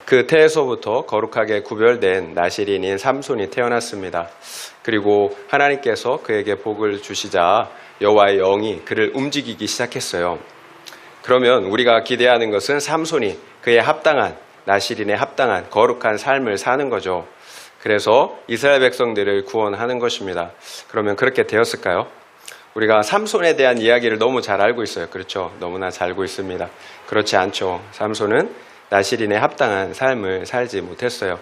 그 태에서부터 거룩하게 구별된 나실인인 삼손이 태어났습니다. 그리고 하나님께서 그에게 복을 주시자 여호와의 영이 그를 움직이기 시작했어요. 그러면 우리가 기대하는 것은 삼손이 그에 합당한, 나실인에 합당한 거룩한 삶을 사는 거죠. 그래서 이스라엘 백성들을 구원하는 것입니다. 그러면 그렇게 되었을까요? 우리가 삼손에 대한 이야기를 너무 잘 알고 있어요. 그렇죠? 너무나 잘 알고 있습니다. 그렇지 않죠. 삼손은 나실인에 합당한 삶을 살지 못했어요.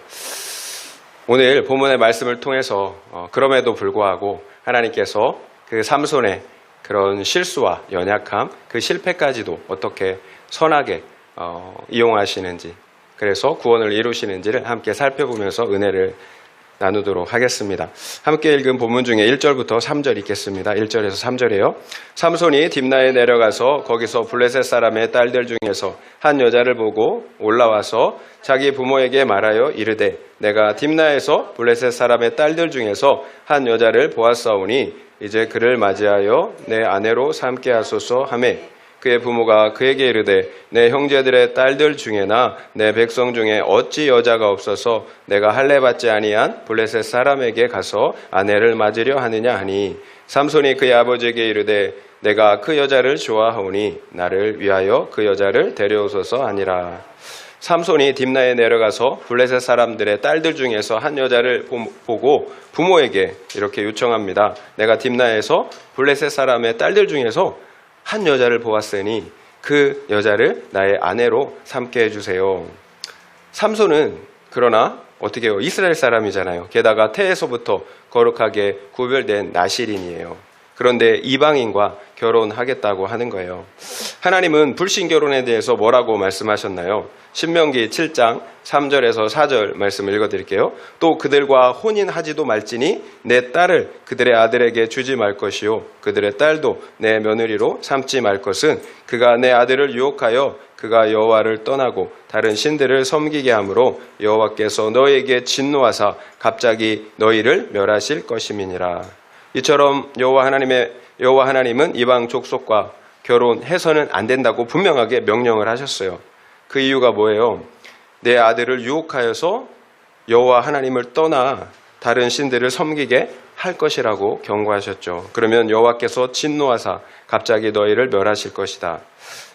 오늘 본문의 말씀을 통해서 그럼에도 불구하고 하나님께서 그 삼손의 그런 실수와 연약함, 그 실패까지도 어떻게 선하게 이용하시는지, 그래서 구원을 이루시는지를 함께 살펴보면서 은혜를 나누도록 하겠습니다. 함께 읽은 본문 중에 1절부터 3절 읽겠습니다. 1절에서 3절이에요. 삼손이 딥나에 내려가서 거기서 블레셋 사람의 딸들 중에서 한 여자를 보고 올라와서 자기 부모에게 말하여 이르되 내가 딥나에서 블레셋 사람의 딸들 중에서 한 여자를 보았사오니 이제 그를 맞이하여 내 아내로 삼게 하소서 하매 그의 부모가 그에게 이르되 내 형제들의 딸들 중에나 내 백성 중에 어찌 여자가 없어서 내가 할례 받지 아니한 블레셋 사람에게 가서 아내를 맞으려 하느냐 하니 삼손이 그의 아버지에게 이르되 내가 그 여자를 좋아하오니 나를 위하여 그 여자를 데려오소서 하니라. 삼손이 딥나에 내려가서 블레셋 사람들의 딸들 중에서 한 여자를 보고 부모에게 이렇게 요청합니다. 내가 딥나에서 블레셋 사람의 딸들 중에서 한 여자를 보았으니 그 여자를 나의 아내로 삼게 해주세요. 삼손은 그러나 어떻게 해요? 이스라엘 사람이잖아요. 게다가 태에서부터 거룩하게 구별된 나실인이에요. 그런데 이방인과 결혼하겠다고 하는 거예요. 하나님은 불신 결혼에 대해서 뭐라고 말씀하셨나요? 신명기 7장 3절에서 4절 말씀 읽어드릴게요. 또 그들과 혼인하지도 말지니 내 딸을 그들의 아들에게 주지 말 것이요 그들의 딸도 내 며느리로 삼지 말 것은 그가 내 아들을 유혹하여 그가 여호와를 떠나고 다른 신들을 섬기게 하므로 여호와께서 너희에게 진노하사 갑자기 너희를 멸하실 것임이니라. 이처럼 여호와 하나님은 이방 족속과 결혼해서는 안 된다고 분명하게 명령을 하셨어요. 그 이유가 뭐예요? 내 아들을 유혹하여서 여호와 하나님을 떠나 다른 신들을 섬기게 할 것이라고 경고하셨죠. 그러면 여호와께서 진노하사 갑자기 너희를 멸하실 것이다.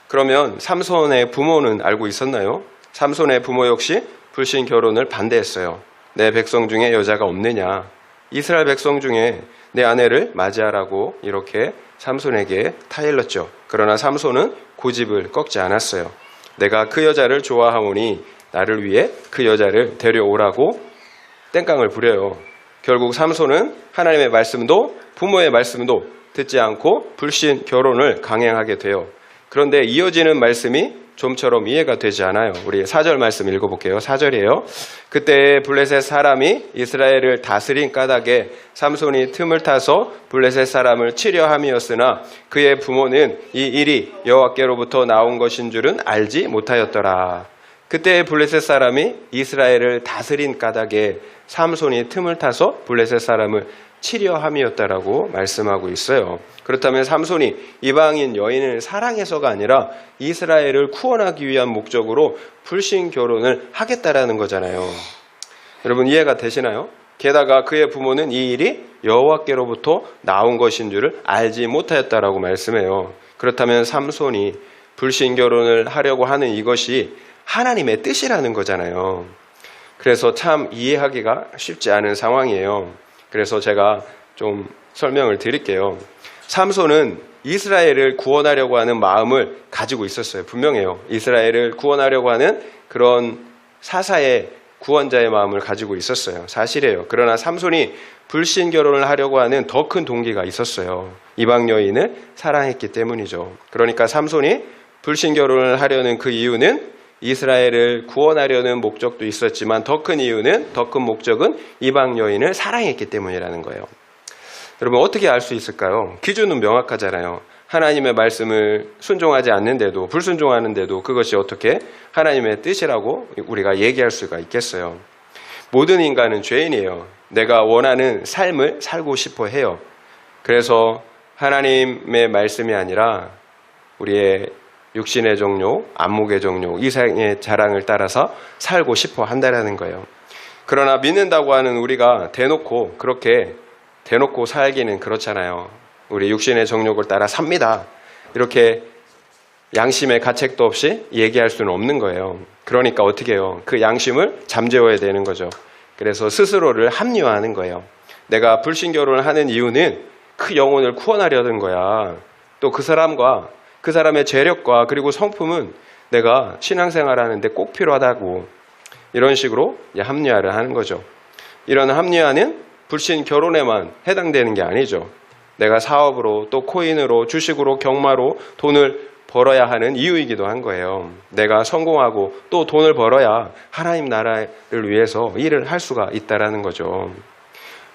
그러면 삼손의 부모는 알고 있었나요? 삼손의 부모 역시 불신 결혼을 반대했어요. 내 백성 중에 여자가 없느냐? 이스라엘 백성 중에 내 아내를 맞이하라고 이렇게 삼손에게 타일렀죠. 그러나 삼손은 고집을 꺾지 않았어요. 내가 그 여자를 좋아하오니 나를 위해 그 여자를 데려오라고 땡깡을 부려요. 결국 삼손은 하나님의 말씀도 부모의 말씀도 듣지 않고 불신 결혼을 강행하게 돼요. 그런데 이어지는 말씀이 좀처럼 이해가 되지 않아요. 우리 4절 말씀 읽어볼게요. 4절이에요. 그때 블레셋 사람이 이스라엘을 다스린 까닭에 삼손이 틈을 타서 블레셋 사람을 치려 함이었으나 그의 부모는 이 일이 여호와께로부터 나온 것인 줄은 알지 못하였더라. 그때 블레셋 사람이 이스라엘을 다스린 까닭에 삼손이 틈을 타서 블레셋 사람을 치려 함이었다라고 말씀하고 있어요. 그렇다면 삼손이 이방인 여인을 사랑해서가 아니라 이스라엘을 구원하기 위한 목적으로 불신 결혼을 하겠다라는 거잖아요. 여러분 이해가 되시나요? 게다가 그의 부모는 이 일이 여호와께로부터 나온 것인 줄을 알지 못하였다라고 말씀해요. 그렇다면 삼손이 불신 결혼을 하려고 하는 이것이 하나님의 뜻이라는 거잖아요. 그래서 참 이해하기가 쉽지 않은 상황이에요. 그래서 제가 좀 설명을 드릴게요. 삼손은 이스라엘을 구원하려고 하는 마음을 가지고 있었어요. 분명해요. 이스라엘을 구원하려고 하는 그런 사사의 구원자의 마음을 가지고 있었어요. 사실이에요. 그러나 삼손이 불신 결혼을 하려고 하는 더 큰 동기가 있었어요. 이방 여인을 사랑했기 때문이죠. 그러니까 삼손이 불신 결혼을 하려는 그 이유는 이스라엘을 구원하려는 목적도 있었지만 더 큰 이유는, 더 큰 목적은 이방 여인을 사랑했기 때문이라는 거예요. 여러분 어떻게 알 수 있을까요? 기준은 명확하잖아요. 하나님의 말씀을 순종하지 않는데도, 불순종하는데도 그것이 어떻게 하나님의 뜻이라고 우리가 얘기할 수가 있겠어요? 모든 인간은 죄인이에요. 내가 원하는 삶을 살고 싶어 해요. 그래서 하나님의 말씀이 아니라 우리의 육신의 정욕, 안목의 정욕, 이생의 자랑을 따라서 살고 싶어 한다라는 거예요. 그러나 믿는다고 하는 우리가 그렇게 대놓고 살기는 그렇잖아요. 우리 육신의 정욕을 따라 삽니다. 이렇게 양심의 가책도 없이 얘기할 수는 없는 거예요. 그러니까 어떻게 해요? 그 양심을 잠재워야 되는 거죠. 그래서 스스로를 합리화하는 거예요. 내가 불신결혼을 하는 이유는 그 영혼을 구원하려는 거야. 또 그 사람과 그 사람의 재력과 그리고 성품은 내가 신앙생활 하는데 꼭 필요하다고, 이런 식으로 합리화를 하는 거죠. 이런 합리화는 불신 결혼에만 해당되는 게 아니죠. 내가 사업으로 또 코인으로 주식으로 경마로 돈을 벌어야 하는 이유이기도 한 거예요. 내가 성공하고 또 돈을 벌어야 하나님 나라를 위해서 일을 할 수가 있다라는 거죠.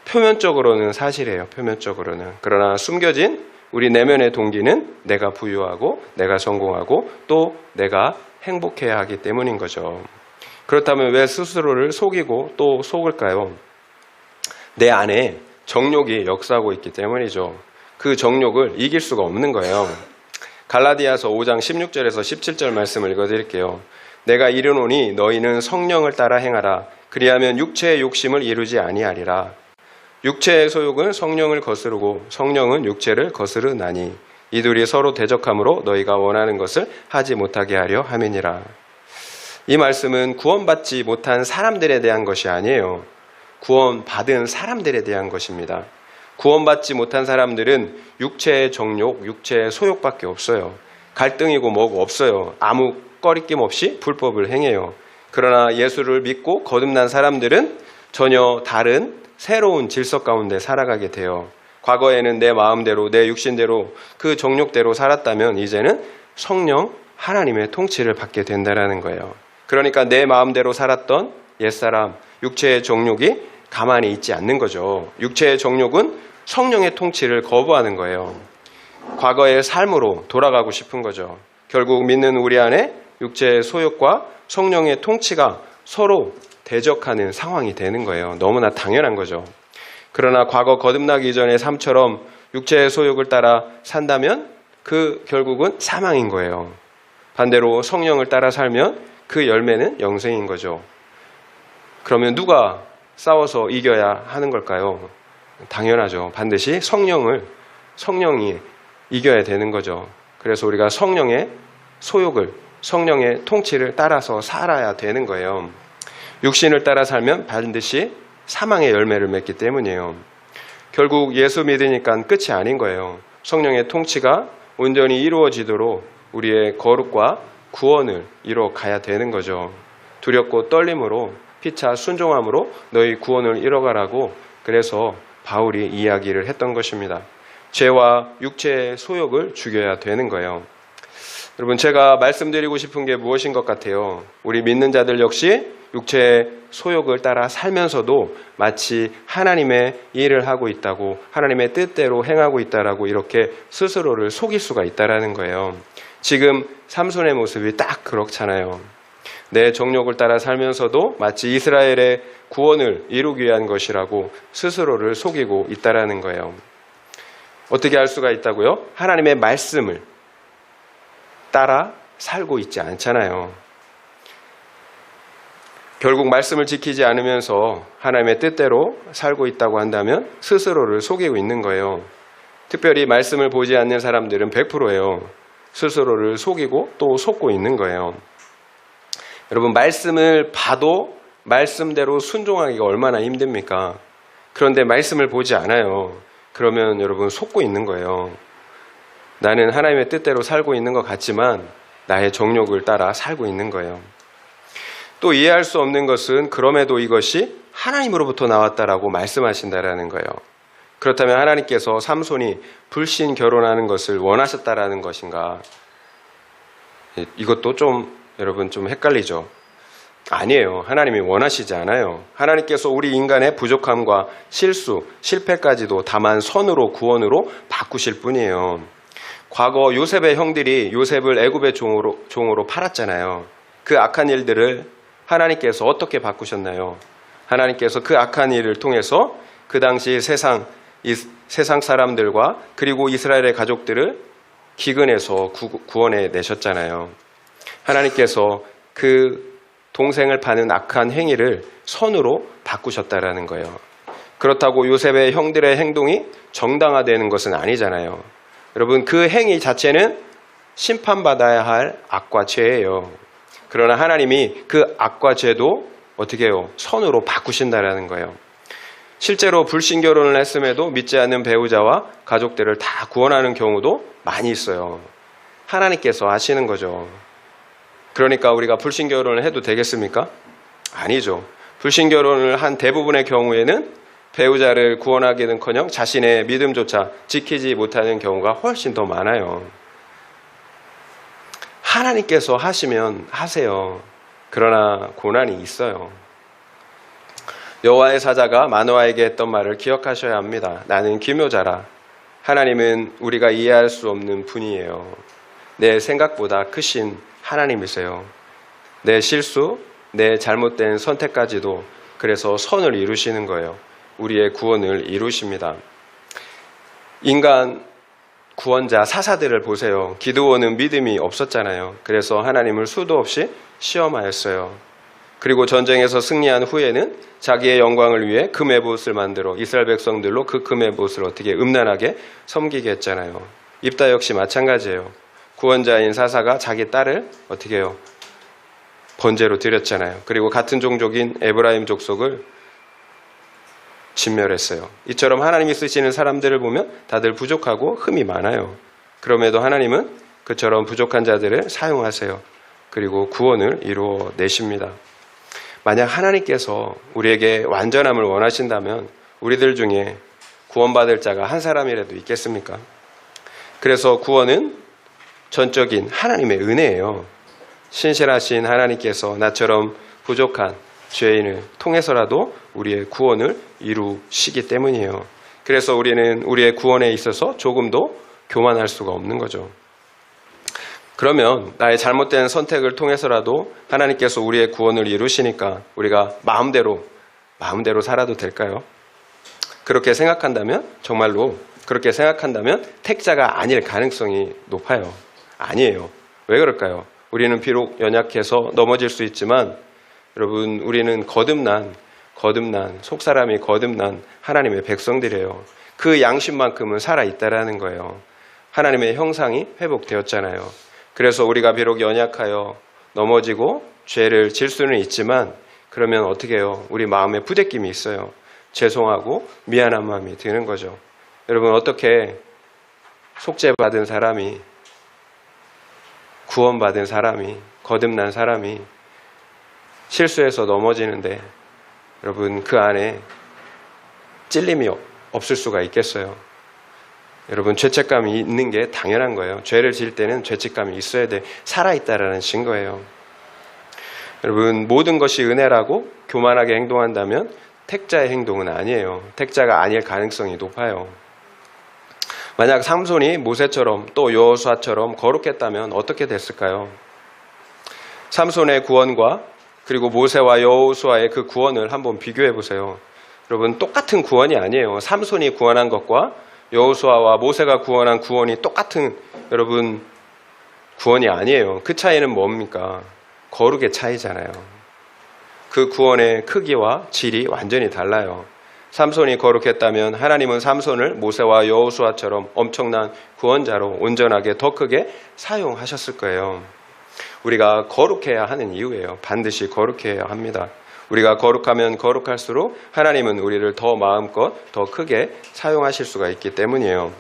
표면적으로는 사실이에요. 표면적으로는. 그러나 숨겨진 우리 내면의 동기는 내가 부유하고 내가 성공하고 또 내가 행복해야 하기 때문인 거죠. 그렇다면 왜 스스로를 속이고 또 속을까요? 내 안에 정욕이 역사하고 있기 때문이죠. 그 정욕을 이길 수가 없는 거예요. 갈라디아서 5장 16절에서 17절 말씀을 읽어드릴게요. 내가 이르노니 너희는 성령을 따라 행하라. 그리하면 육체의 욕심을 이루지 아니하리라. 육체의 소욕은 성령을 거스르고 성령은 육체를 거스르나니 이둘이 서로 대적함으로 너희가 원하는 것을 하지 못하게 하려 함이니라. 이 말씀은 구원받지 못한 사람들에 대한 것이 아니에요. 구원받은 사람들에 대한 것입니다. 구원받지 못한 사람들은 육체의 정욕, 육체의 소욕밖에 없어요. 갈등이고 뭐고 없어요. 아무 꺼리낌 없이 불법을 행해요. 그러나 예수를 믿고 거듭난 사람들은 전혀 다른 새로운 질서 가운데 살아가게 돼요. 과거에는 내 마음대로, 내 육신대로, 그 정욕대로 살았다면 이제는 성령 하나님의 통치를 받게 된다는 거예요. 그러니까 내 마음대로 살았던 옛사람, 육체의 정욕이 가만히 있지 않는 거죠. 육체의 정욕은 성령의 통치를 거부하는 거예요. 과거의 삶으로 돌아가고 싶은 거죠. 결국 믿는 우리 안에 육체의 소욕과 성령의 통치가 서로 대적하는 상황이 되는 거예요. 너무나 당연한 거죠. 그러나 과거 거듭나기 전의 삶처럼 육체의 소욕을 따라 산다면 그 결국은 사망인 거예요. 반대로 성령을 따라 살면 그 열매는 영생인 거죠. 그러면 누가 싸워서 이겨야 하는 걸까요? 당연하죠. 반드시 성령이 이겨야 되는 거죠. 그래서 우리가 성령의 소욕을, 성령의 통치를 따라서 살아야 되는 거예요. 육신을 따라 살면 반드시 사망의 열매를 맺기 때문이에요. 결국 예수 믿으니까 끝이 아닌 거예요. 성령의 통치가 온전히 이루어지도록 우리의 거룩과 구원을 이뤄 가야 되는 거죠. 두렵고 떨림으로 피차 순종함으로 너희 구원을 이뤄가라고 그래서 바울이 이야기를 했던 것입니다. 죄와 육체의 소욕을 죽여야 되는 거예요. 여러분, 제가 말씀드리고 싶은 게 무엇인 것 같아요? 우리 믿는 자들 역시 육체의 소욕을 따라 살면서도 마치 하나님의 일을 하고 있다고, 하나님의 뜻대로 행하고 있다라고 이렇게 스스로를 속일 수가 있다라는 거예요. 지금 삼손의 모습이 딱 그렇잖아요. 내 정욕을 따라 살면서도 마치 이스라엘의 구원을 이루기 위한 것이라고 스스로를 속이고 있다라는 거예요. 어떻게 할 수가 있다고요? 하나님의 말씀을 따라 살고 있지 않잖아요. 결국 말씀을 지키지 않으면서 하나님의 뜻대로 살고 있다고 한다면 스스로를 속이고 있는 거예요. 특별히 말씀을 보지 않는 사람들은 100%예요. 스스로를 속이고 또 속고 있는 거예요. 여러분, 말씀을 봐도 말씀대로 순종하기가 얼마나 힘듭니까? 그런데 말씀을 보지 않아요. 그러면 여러분 속고 있는 거예요. 나는 하나님의 뜻대로 살고 있는 것 같지만 나의 정욕을 따라 살고 있는 거예요. 또 이해할 수 없는 것은 그럼에도 이것이 하나님으로부터 나왔다라고 말씀하신다라는 거예요. 그렇다면 하나님께서 삼손이 불신 결혼하는 것을 원하셨다라는 것인가? 이것도 여러분 좀 헷갈리죠? 아니에요. 하나님이 원하시지 않아요. 하나님께서 우리 인간의 부족함과 실수, 실패까지도 다만 선으로 구원으로 바꾸실 뿐이에요. 과거 요셉의 형들이 요셉을 애굽의 종으로 팔았잖아요. 그 악한 일들을 하나님께서 어떻게 바꾸셨나요? 하나님께서 그 악한 일을 통해서 그 당시 세상 사람들과 그리고 이스라엘의 가족들을 기근에서 구원해 내셨잖아요. 하나님께서 그 동생을 파는 악한 행위를 선으로 바꾸셨다라는 거예요. 그렇다고 요셉의 형들의 행동이 정당화되는 것은 아니잖아요. 여러분, 그 행위 자체는 심판받아야 할 악과 죄예요. 그러나 하나님이 그 악과 죄도 어떻게 해요? 선으로 바꾸신다라는 거예요. 실제로 불신 결혼을 했음에도 믿지 않는 배우자와 가족들을 다 구원하는 경우도 많이 있어요. 하나님께서 하시는 거죠. 그러니까 우리가 불신 결혼을 해도 되겠습니까? 아니죠. 불신 결혼을 한 대부분의 경우에는 배우자를 구원하기는커녕 자신의 믿음조차 지키지 못하는 경우가 훨씬 더 많아요. 하나님께서 하시면 하세요. 그러나 고난이 있어요. 여호와의 사자가 마노아에게 했던 말을 기억하셔야 합니다. 나는 기묘자라. 하나님은 우리가 이해할 수 없는 분이에요. 내 생각보다 크신 하나님이세요. 내 실수, 내 잘못된 선택까지도 그래서 선을 이루시는 거예요. 우리의 구원을 이루십니다. 인간 구원자 사사들을 보세요. 기드온은 믿음이 없었잖아요. 그래서 하나님을 수도 없이 시험하였어요. 그리고 전쟁에서 승리한 후에는 자기의 영광을 위해 금의 보옷을 만들어 이스라엘 백성들로 그 금의 보옷을 어떻게 음란하게 섬기게 했잖아요. 입다 역시 마찬가지예요. 구원자인 사사가 자기 딸을 어떻게 해요? 번제로 드렸잖아요. 그리고 같은 종족인 에브라임 족속을 진멸했어요. 이처럼 하나님이 쓰시는 사람들을 보면 다들 부족하고 흠이 많아요. 그럼에도 하나님은 그처럼 부족한 자들을 사용하세요. 그리고 구원을 이루어 내십니다. 만약 하나님께서 우리에게 완전함을 원하신다면 우리들 중에 구원받을 자가 한 사람이라도 있겠습니까? 그래서 구원은 전적인 하나님의 은혜예요. 신실하신 하나님께서 나처럼 부족한 죄인을 통해서라도 우리의 구원을 이루시기 때문이에요. 그래서 우리는 우리의 구원에 있어서 조금도 교만할 수가 없는 거죠. 그러면 나의 잘못된 선택을 통해서라도 하나님께서 우리의 구원을 이루시니까 우리가 마음대로 살아도 될까요? 그렇게 생각한다면, 정말로 그렇게 생각한다면 택자가 아닐 가능성이 높아요. 아니에요. 왜 그럴까요? 우리는 비록 연약해서 넘어질 수 있지만 여러분, 우리는 거듭난 속사람이 거듭난 하나님의 백성들이에요. 그 양심만큼은 살아있다라는 거예요. 하나님의 형상이 회복되었잖아요. 그래서 우리가 비록 연약하여 넘어지고 죄를 질 수는 있지만 그러면 어떻게 해요? 우리 마음에 부대낌이 있어요. 죄송하고 미안한 마음이 드는 거죠. 여러분, 어떻게 속죄받은 사람이, 구원받은 사람이, 거듭난 사람이 실수해서 넘어지는데 여러분, 그 안에 찔림이 없을 수가 있겠어요? 여러분, 죄책감이 있는 게 당연한 거예요. 죄를 지을 때는 죄책감이 있어야 돼. 살아있다라는 증거예요. 여러분, 모든 것이 은혜라고 교만하게 행동한다면 택자의 행동은 아니에요. 택자가 아닐 가능성이 높아요. 만약 삼손이 모세처럼 또 여호수아처럼 거룩했다면 어떻게 됐을까요? 삼손의 구원과 그리고 모세와 여호수아의 그 구원을 한번 비교해 보세요. 여러분, 똑같은 구원이 아니에요. 삼손이 구원한 것과 여호수아와 모세가 구원한 구원이 똑같은 여러분 구원이 아니에요. 그 차이는 뭡니까? 거룩의 차이잖아요. 그 구원의 크기와 질이 완전히 달라요. 삼손이 거룩했다면 하나님은 삼손을 모세와 여호수아처럼 엄청난 구원자로 온전하게 더 크게 사용하셨을 거예요. 우리가 거룩해야 하는 이유예요. 반드시 거룩해야 합니다. 우리가 거룩하면 거룩할수록 하나님은 우리를 더 마음껏 더 크게 사용하실 수가 있기 때문이에요.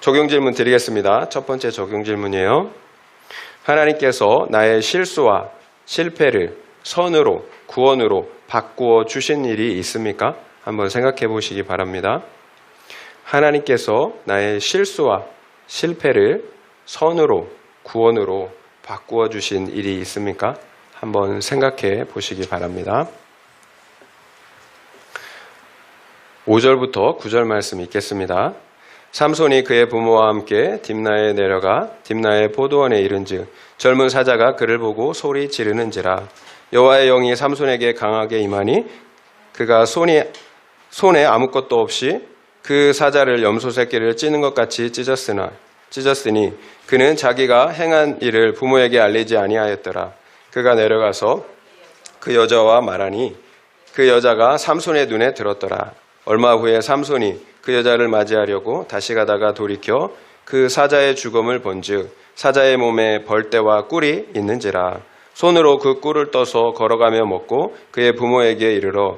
적용 질문 드리겠습니다. 첫 번째 적용 질문이에요. 하나님께서 나의 실수와 실패를 선으로, 구원으로 바꾸어 주신 일이 있습니까? 한번 생각해 보시기 바랍니다. 하나님께서 나의 실수와 실패를 선으로, 구원으로 바꾸어 주신 일이 있습니까? 한번 생각해 보시기 바랍니다. 5절부터 9절 말씀 읽겠습니다. 삼손이 그의 부모와 함께 딥나에 내려가 딥나의 포도원에 이른즉 젊은 사자가 그를 보고 소리 지르는지라. 여호와의 영이 삼손에게 강하게 임하니 그가 손에 아무것도 없이 그 사자를 염소 새끼를 찌는 것 같이 찢었으나 찢었으니 그는 자기가 행한 일을 부모에게 알리지 아니하였더라. 그가 내려가서 그 여자와 말하니 그 여자가 삼손의 눈에 들었더라. 얼마 후에 삼손이 그 여자를 맞이하려고 다시 가다가 돌이켜 그 사자의 죽음을 본즉 사자의 몸에 벌떼와 꿀이 있는지라. 손으로 그 꿀을 떠서 걸어가며 먹고 그의 부모에게 이르러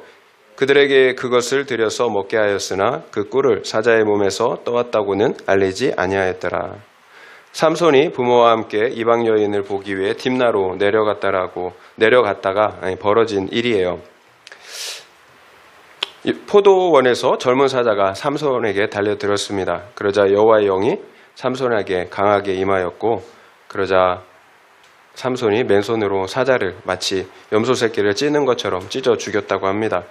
그들에게 그것을 들여서 먹게 하였으나 그 꿀을 사자의 몸에서 떠왔다고는 알리지 아니하였더라. 삼손이 부모와 함께 이방 여인을 보기 위해 딥나로 내려갔다가 벌어진 일이에요. 포도원에서 젊은 사자가 삼손에게 달려들었습니다. 그러자 여호와의 영이 삼손에게 강하게 임하였고 그러자 삼손이 맨손으로 사자를 마치 염소 새끼를 찌는 것처럼 찢어 죽였다고 합니다.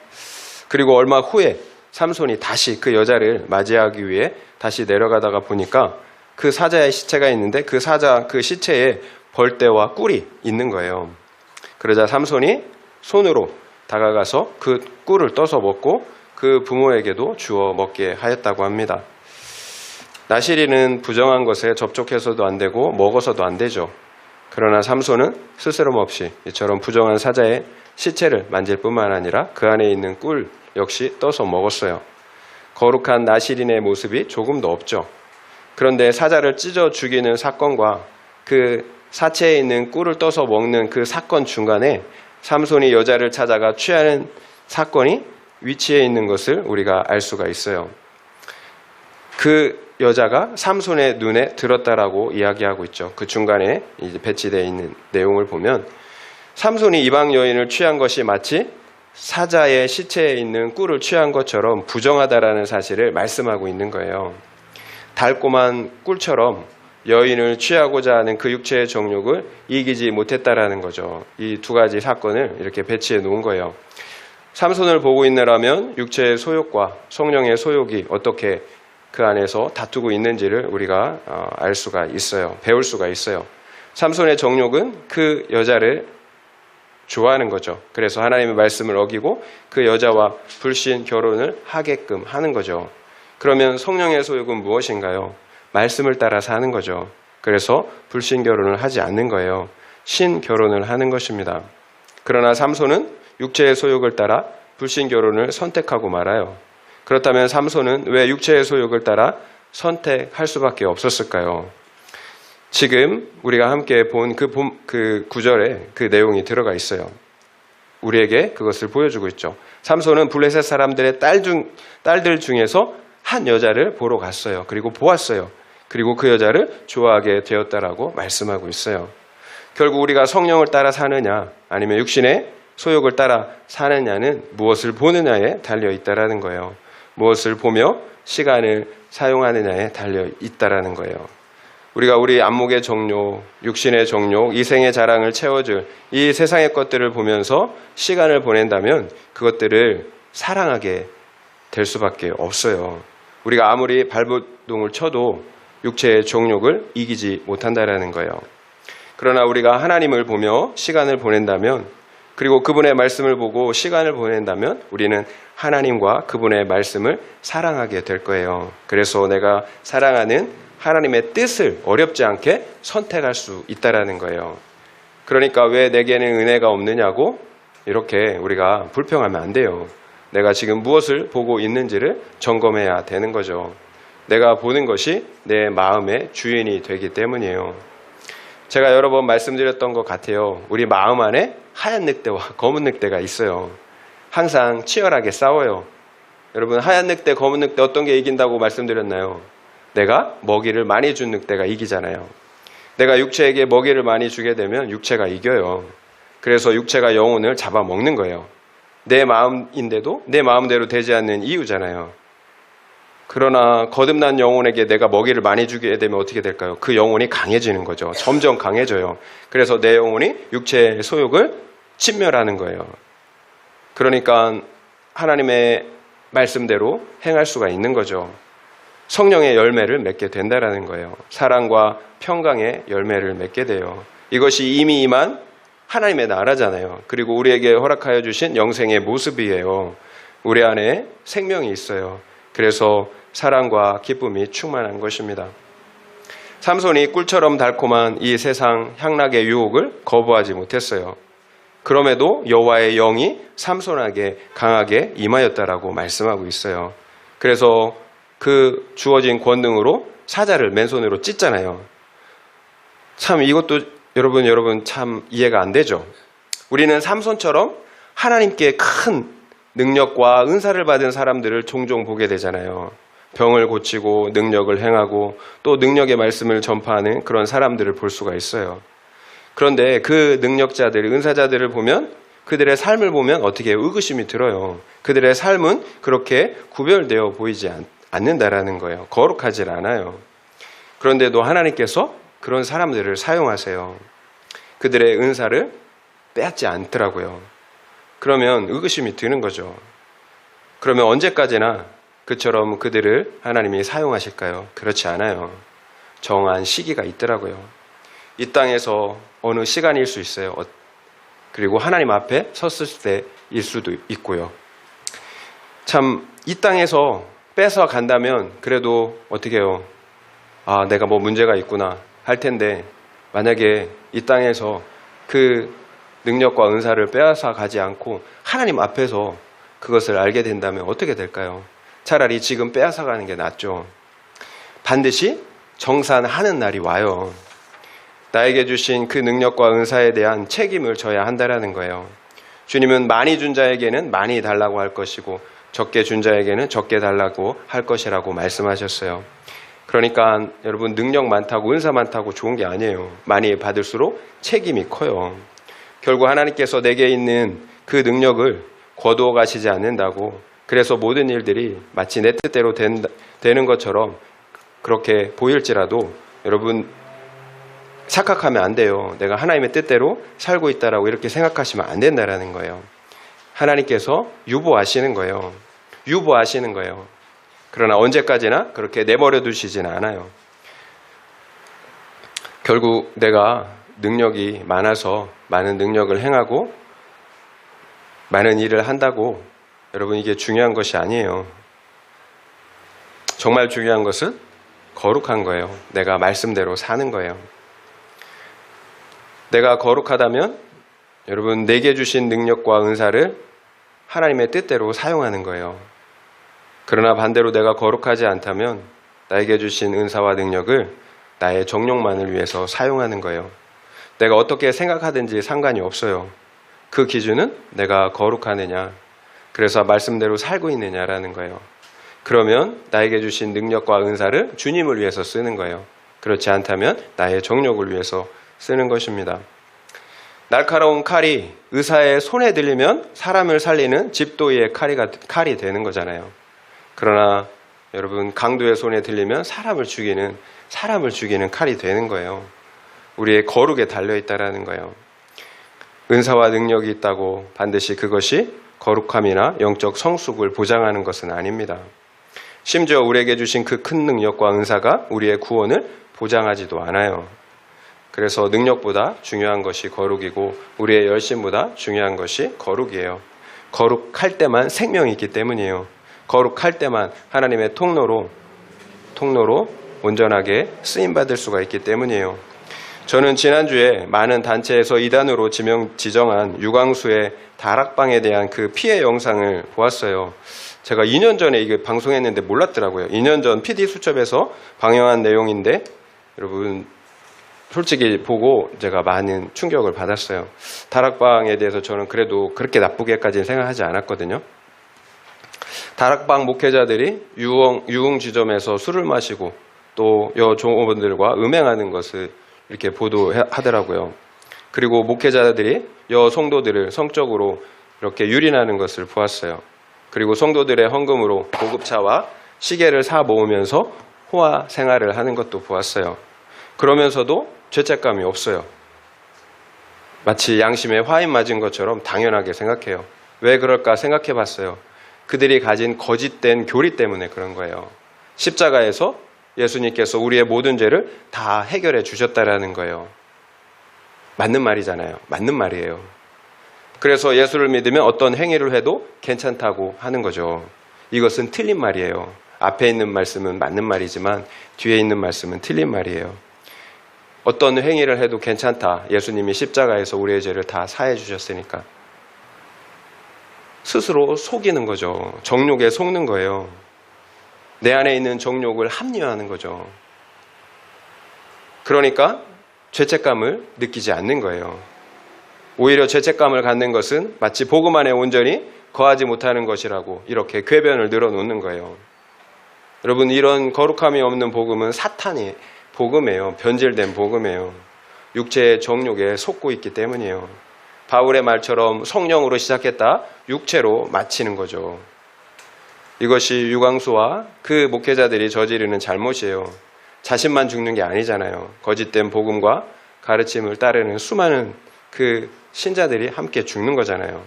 그리고 얼마 후에 삼손이 다시 그 여자를 맞이하기 위해 다시 내려가다가 보니까 그 사자의 시체가 있는데 그 시체에 벌떼와 꿀이 있는 거예요. 그러자 삼손이 손으로 다가가서 그 꿀을 떠서 먹고 그 부모에게도 주어 먹게 하였다고 합니다. 나시린은 부정한 것에 접촉해서도 안 되고 먹어서도 안 되죠. 그러나 삼손은 스스럼 없이 이처럼 부정한 사자의 시체를 만질 뿐만 아니라 그 안에 있는 꿀 역시 떠서 먹었어요. 거룩한 나시린의 모습이 조금도 없죠. 그런데 사자를 찢어 죽이는 사건과 그 사체에 있는 꿀을 떠서 먹는 그 사건 중간에 삼손이 여자를 찾아가 취하는 사건이 위치해 있는 것을 우리가 알 수가 있어요. 그 여자가 삼손의 눈에 들었다라고 이야기하고 있죠. 그 중간에 이제 배치되어 있는 내용을 보면 삼손이 이방 여인을 취한 것이 마치 사자의 시체에 있는 꿀을 취한 것처럼 부정하다라는 사실을 말씀하고 있는 거예요. 달콤한 꿀처럼 여인을 취하고자 하는 그 육체의 정욕을 이기지 못했다라는 거죠. 이 두 가지 사건을 이렇게 배치해 놓은 거예요. 삼손을 보고 있느라면 육체의 소욕과 성령의 소욕이 어떻게 그 안에서 다투고 있는지를 우리가 알 수가 있어요. 배울 수가 있어요. 삼손의 정욕은 그 여자를 좋아하는 거죠. 그래서 하나님의 말씀을 어기고 그 여자와 불신 결혼을 하게끔 하는 거죠. 그러면 성령의 소욕은 무엇인가요? 말씀을 따라 사는 거죠. 그래서 불신 결혼을 하지 않는 거예요. 신 결혼을 하는 것입니다. 그러나 삼손은 육체의 소욕을 따라 불신 결혼을 선택하고 말아요. 그렇다면 삼손은 왜 육체의 소욕을 따라 선택할 수밖에 없었을까요? 지금 우리가 함께 본 그 구절에 그 내용이 들어가 있어요. 우리에게 그것을 보여주고 있죠. 삼손은 블레셋 사람들의 딸들 중에서 한 여자를 보러 갔어요. 그리고 보았어요. 그리고 그 여자를 좋아하게 되었다라고 말씀하고 있어요. 결국 우리가 성령을 따라 사느냐 아니면 육신의 소욕을 따라 사느냐는 무엇을 보느냐에 달려 있다라는 거예요. 무엇을 보며 시간을 사용하느냐에 달려 있다라는 거예요. 우리가 우리 안목의 정욕, 육신의 정욕, 이생의 자랑을 채워줄 이 세상의 것들을 보면서 시간을 보낸다면 그것들을 사랑하게 될 수밖에 없어요. 우리가 아무리 발버둥을 쳐도 육체의 정욕을 이기지 못한다라는 거예요. 그러나 우리가 하나님을 보며 시간을 보낸다면 그리고 그분의 말씀을 보고 시간을 보낸다면 우리는 하나님과 그분의 말씀을 사랑하게 될 거예요. 그래서 내가 사랑하는 하나님의 뜻을 어렵지 않게 선택할 수 있다라는 거예요. 그러니까 왜 내게는 은혜가 없느냐고 이렇게 우리가 불평하면 안 돼요. 내가 지금 무엇을 보고 있는지를 점검해야 되는 거죠. 내가 보는 것이 내 마음의 주인이 되기 때문이에요. 제가 여러 번 말씀드렸던 것 같아요. 우리 마음 안에 하얀 늑대와 검은 늑대가 있어요. 항상 치열하게 싸워요. 여러분 하얀 늑대, 검은 늑대 어떤 게 이긴다고 말씀드렸나요? 내가 먹이를 많이 준 늑대가 이기잖아요. 내가 육체에게 먹이를 많이 주게 되면 육체가 이겨요. 그래서 육체가 영혼을 잡아먹는 거예요. 내 마음인데도 내 마음대로 되지 않는 이유잖아요. 그러나 거듭난 영혼에게 내가 먹이를 많이 주게 되면 어떻게 될까요? 그 영혼이 강해지는 거죠. 점점 강해져요. 그래서 내 영혼이 육체의 소욕을 침멸하는 거예요. 그러니까 하나님의 말씀대로 행할 수가 있는 거죠. 성령의 열매를 맺게 된다라는 거예요. 사랑과 평강의 열매를 맺게 돼요. 이것이 이미 임한 하나님의 나라잖아요. 그리고 우리에게 허락하여 주신 영생의 모습이에요. 우리 안에 생명이 있어요. 그래서 사랑과 기쁨이 충만한 것입니다. 삼손이 꿀처럼 달콤한 이 세상 향락의 유혹을 거부하지 못했어요. 그럼에도 여호와의 영이 삼손에게 강하게 임하였다라고 말씀하고 있어요. 그래서 그 주어진 권능으로 사자를 맨손으로 찢잖아요. 참 이것도 여러분 참 이해가 안 되죠. 우리는 삼손처럼 하나님께 큰 능력과 은사를 받은 사람들을 종종 보게 되잖아요. 병을 고치고 능력을 행하고 또 능력의 말씀을 전파하는 그런 사람들을 볼 수가 있어요. 그런데 그 능력자들, 은사자들을 보면 그들의 삶을 보면 어떻게 의구심이 들어요. 그들의 삶은 그렇게 구별되어 보이지 않는다라는 거예요. 거룩하지 않아요. 그런데도 하나님께서 그런 사람들을 사용하세요. 그들의 은사를 빼앗지 않더라고요. 그러면 의구심이 드는 거죠. 그러면 언제까지나 그처럼 그들을 하나님이 사용하실까요? 그렇지 않아요. 정한 시기가 있더라고요. 이 땅에서 어느 시간일 수 있어요. 그리고 하나님 앞에 섰을 때일 수도 있고요. 참 이 땅에서 뺏어 간다면 그래도 어떻게 해요? 아, 내가 뭐 문제가 있구나 할 텐데 만약에 이 땅에서 그 능력과 은사를 빼앗아 가지 않고 하나님 앞에서 그것을 알게 된다면 어떻게 될까요? 차라리 지금 빼앗아 가는 게 낫죠. 반드시 정산하는 날이 와요. 나에게 주신 그 능력과 은사에 대한 책임을 져야 한다라는 거예요. 주님은 많이 준 자에게는 많이 달라고 할 것이고 적게 준 자에게는 적게 달라고 할 것이라고 말씀하셨어요. 그러니까 여러분 능력 많다고 은사 많다고 좋은 게 아니에요. 많이 받을수록 책임이 커요. 결국 하나님께서 내게 있는 그 능력을 거두어 가시지 않는다고, 그래서 모든 일들이 마치 내 뜻대로 되는 것처럼 그렇게 보일지라도 여러분 착각하면 안 돼요. 내가 하나님의 뜻대로 살고 있다라고 이렇게 생각하시면 안 된다라는 거예요. 하나님께서 유보하시는 거예요. 유보하시는 거예요. 그러나 언제까지나 그렇게 내버려 두시지는 않아요. 결국 내가 능력이 많아서 많은 능력을 행하고 많은 일을 한다고 여러분 이게 중요한 것이 아니에요. 정말 중요한 것은 거룩한 거예요. 내가 말씀대로 사는 거예요. 내가 거룩하다면 여러분 내게 주신 능력과 은사를 하나님의 뜻대로 사용하는 거예요. 그러나 반대로 내가 거룩하지 않다면 나에게 주신 은사와 능력을 나의 정욕만을 위해서 사용하는 거예요. 내가 어떻게 생각하든지 상관이 없어요. 그 기준은 내가 거룩하느냐, 그래서 말씀대로 살고 있느냐라는 거예요. 그러면 나에게 주신 능력과 은사를 주님을 위해서 쓰는 거예요. 그렇지 않다면 나의 정욕을 위해서 쓰는 것입니다. 날카로운 칼이 의사의 손에 들리면 사람을 살리는 집도의 칼이 되는 거잖아요. 그러나 여러분 강도의 손에 들리면 사람을 죽이는 칼이 되는 거예요. 우리의 거룩에 달려있다라는 거예요. 은사와 능력이 있다고 반드시 그것이 거룩함이나 영적 성숙을 보장하는 것은 아닙니다. 심지어 우리에게 주신 그 큰 능력과 은사가 우리의 구원을 보장하지도 않아요. 그래서 능력보다 중요한 것이 거룩이고 우리의 열심보다 중요한 것이 거룩이에요. 거룩할 때만 생명이 있기 때문이에요. 거룩할 때만 하나님의 통로로 온전하게 쓰임받을 수가 있기 때문이에요. 저는 지난주에 많은 단체에서 이단으로 지정한 유광수의 다락방에 대한 그 피해 영상을 보았어요. 제가 2년 전에 이게 방송했는데 몰랐더라고요. 2년 전 PD수첩에서 방영한 내용인데 여러분 솔직히 보고 제가 많은 충격을 받았어요. 다락방에 대해서 저는 그래도 그렇게 나쁘게까지는 생각하지 않았거든요. 다락방 목회자들이 유흥지점에서 술을 마시고 또 여종업원들과 음행하는 것을 이렇게 보도하더라고요. 그리고 목회자들이 여성도들을 성적으로 이렇게 유린하는 것을 보았어요. 그리고 성도들의 헌금으로 고급차와 시계를 사 모으면서 호화 생활을 하는 것도 보았어요. 그러면서도 죄책감이 없어요. 마치 양심에 화인 맞은 것처럼 당연하게 생각해요. 왜 그럴까 생각해 봤어요. 그들이 가진 거짓된 교리 때문에 그런 거예요. 십자가에서 예수님께서 우리의 모든 죄를 다 해결해 주셨다라는 거예요. 맞는 말이잖아요. 맞는 말이에요. 그래서 예수를 믿으면 어떤 행위를 해도 괜찮다고 하는 거죠. 이것은 틀린 말이에요. 앞에 있는 말씀은 맞는 말이지만 뒤에 있는 말씀은 틀린 말이에요. 어떤 행위를 해도 괜찮다. 예수님이 십자가에서 우리의 죄를 다 사해 주셨으니까. 스스로 속이는 거죠. 정욕에 속는 거예요. 내 안에 있는 정욕을 합리화하는 거죠. 그러니까 죄책감을 느끼지 않는 거예요. 오히려 죄책감을 갖는 것은 마치 복음 안에 온전히 거하지 못하는 것이라고 이렇게 궤변을 늘어놓는 거예요. 여러분, 이런 거룩함이 없는 복음은 사탄의 복음이에요. 변질된 복음이에요. 육체의 정욕에 속고 있기 때문이에요. 바울의 말처럼 성령으로 시작했다 육체로 마치는 거죠. 이것이 유광수와 그 목회자들이 저지르는 잘못이에요. 자신만 죽는 게 아니잖아요. 거짓된 복음과 가르침을 따르는 수많은 그 신자들이 함께 죽는 거잖아요.